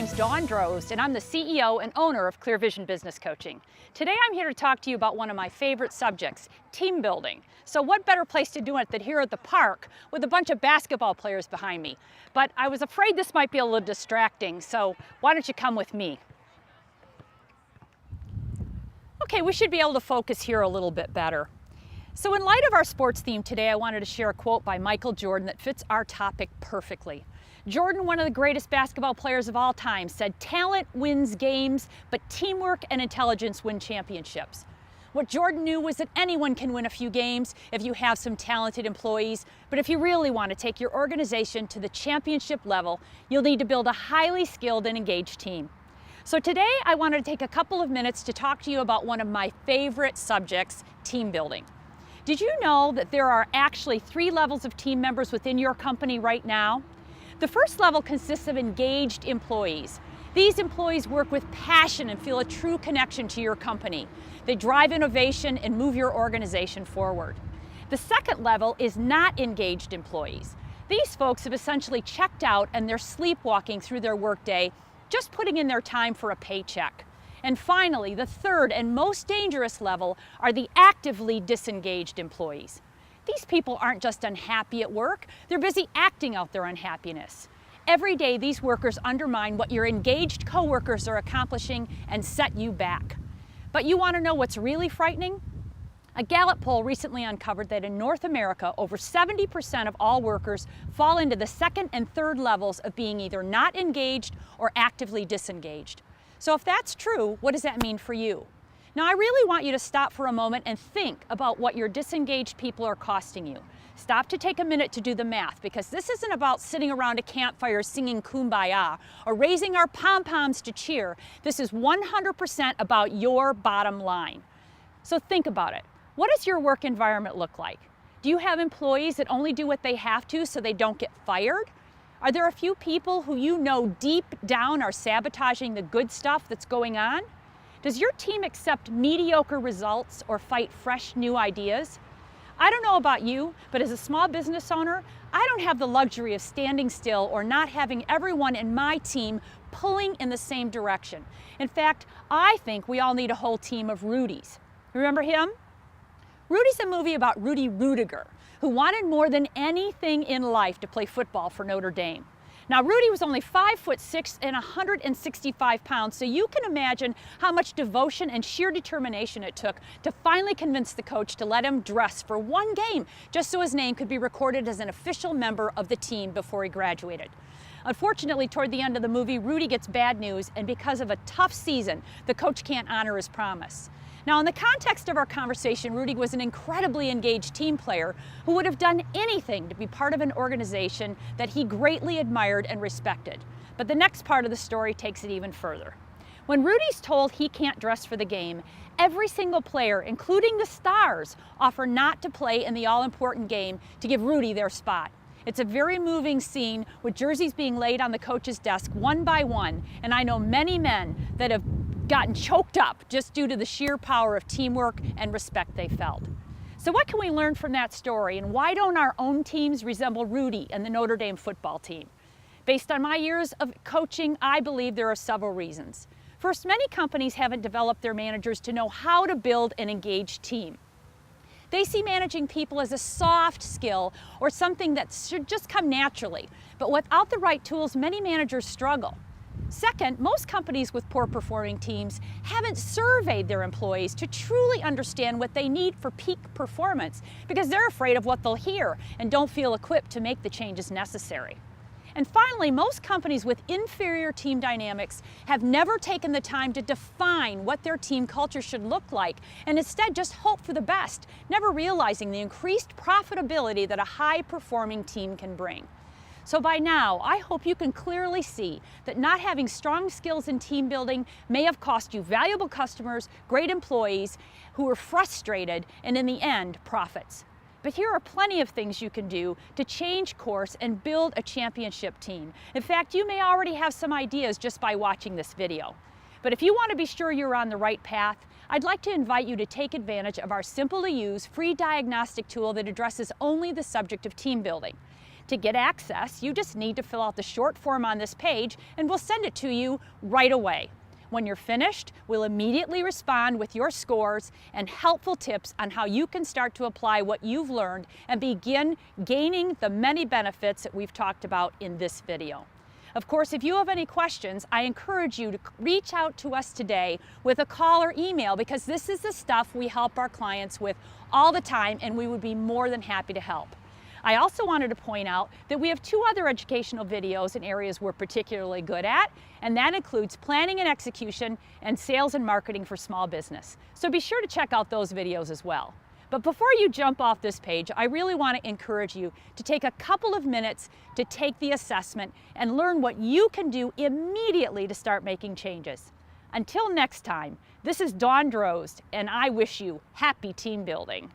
name's Dawn Drozd, and I'm the CEO and owner of Clear Vision Business Coaching. Today I'm here to talk to you about one of my favorite subjects, team building. So what better place to do it than here at the park with a bunch of basketball players behind me. But I was afraid this might be a little distracting, so why don't you come with me? Okay, we should be able to focus here a little bit better. So in light of our sports theme today, I wanted to share a quote by Michael Jordan that fits our topic perfectly. Jordan, one of the greatest basketball players of all time, said, "Talent wins games, but teamwork and intelligence win championships." What Jordan knew was that anyone can win a few games if you have some talented employees, but if you really want to take your organization to the championship level, you'll need to build a highly skilled and engaged team. So today, I wanted to take a couple of minutes to talk to you about one of my favorite subjects, team building. Did you know that there are actually 3 levels of team members within your company right now? The first level consists of engaged employees. These employees work with passion and feel a true connection to your company. They drive innovation and move your organization forward. The second level is not engaged employees. These folks have essentially checked out and they're sleepwalking through their workday, just putting in their time for a paycheck. And finally, the third and most dangerous level are the actively disengaged employees. These people aren't just unhappy at work, they're busy acting out their unhappiness. Every day, these workers undermine what your engaged coworkers are accomplishing and set you back. But you want to know what's really frightening? A Gallup poll recently uncovered that in North America, over 70% of all workers fall into the second and third levels of being either not engaged or actively disengaged. So if that's true, what does that mean for you? Now, I really want you to stop for a moment and think about what your disengaged people are costing you. Stop to take a minute to do the math, because this isn't about sitting around a campfire singing Kumbaya or raising our pom-poms to cheer. This is 100% about your bottom line. So think about it. What does your work environment look like? Do you have employees that only do what they have to so they don't get fired? Are there a few people who you know deep down are sabotaging the good stuff that's going on? Does your team accept mediocre results or fight fresh new ideas? I don't know about you, but as a small business owner, I don't have the luxury of standing still or not having everyone in my team pulling in the same direction. In fact, I think we all need a whole team of Rudies. Remember him? Rudy's a movie about Rudy Rudiger, who wanted more than anything in life to play football for Notre Dame. Now, Rudy was only 5'6" and 165 pounds, so you can imagine how much devotion and sheer determination it took to finally convince the coach to let him dress for one game, just so his name could be recorded as an official member of the team before he graduated. Unfortunately, toward the end of the movie, Rudy gets bad news, and because of a tough season, the coach can't honor his promise. Now, in the context of our conversation, Rudy was an incredibly engaged team player who would have done anything to be part of an organization that he greatly admired and respected. But the next part of the story takes it even further. When Rudy's told he can't dress for the game, every single player, including the stars, offer not to play in the all-important game to give Rudy their spot. It's a very moving scene with jerseys being laid on the coach's desk one by one, and I know many men that have gotten choked up just due to the sheer power of teamwork and respect they felt. So what can we learn from that story, and why don't our own teams resemble Rudy and the Notre Dame football team? Based on my years of coaching, I believe there are several reasons. First, many companies haven't developed their managers to know how to build an engaged team. They see managing people as a soft skill or something that should just come naturally, but without the right tools, many managers struggle. Second, most companies with poor performing teams haven't surveyed their employees to truly understand what they need for peak performance, because they're afraid of what they'll hear and don't feel equipped to make the changes necessary. And finally, most companies with inferior team dynamics have never taken the time to define what their team culture should look like, and instead just hope for the best, never realizing the increased profitability that a high-performing team can bring. So by now, I hope you can clearly see that not having strong skills in team building may have cost you valuable customers, great employees who are frustrated, and in the end, profits. But here are plenty of things you can do to change course and build a championship team. In fact, you may already have some ideas just by watching this video. But if you want to be sure you're on the right path, I'd like to invite you to take advantage of our simple-to-use free diagnostic tool that addresses only the subject of team building. To get access, you just need to fill out the short form on this page and we'll send it to you right away. When you're finished, we'll immediately respond with your scores and helpful tips on how you can start to apply what you've learned and begin gaining the many benefits that we've talked about in this video. Of course, if you have any questions, I encourage you to reach out to us today with a call or email, because this is the stuff we help our clients with all the time and we would be more than happy to help. I also wanted to point out that we have 2 other educational videos in areas we're particularly good at, and that includes planning and execution and sales and marketing for small business. So be sure to check out those videos as well. But before you jump off this page, I really want to encourage you to take a couple of minutes to take the assessment and learn what you can do immediately to start making changes. Until next time, this is Dawn Drozd, and I wish you happy team building.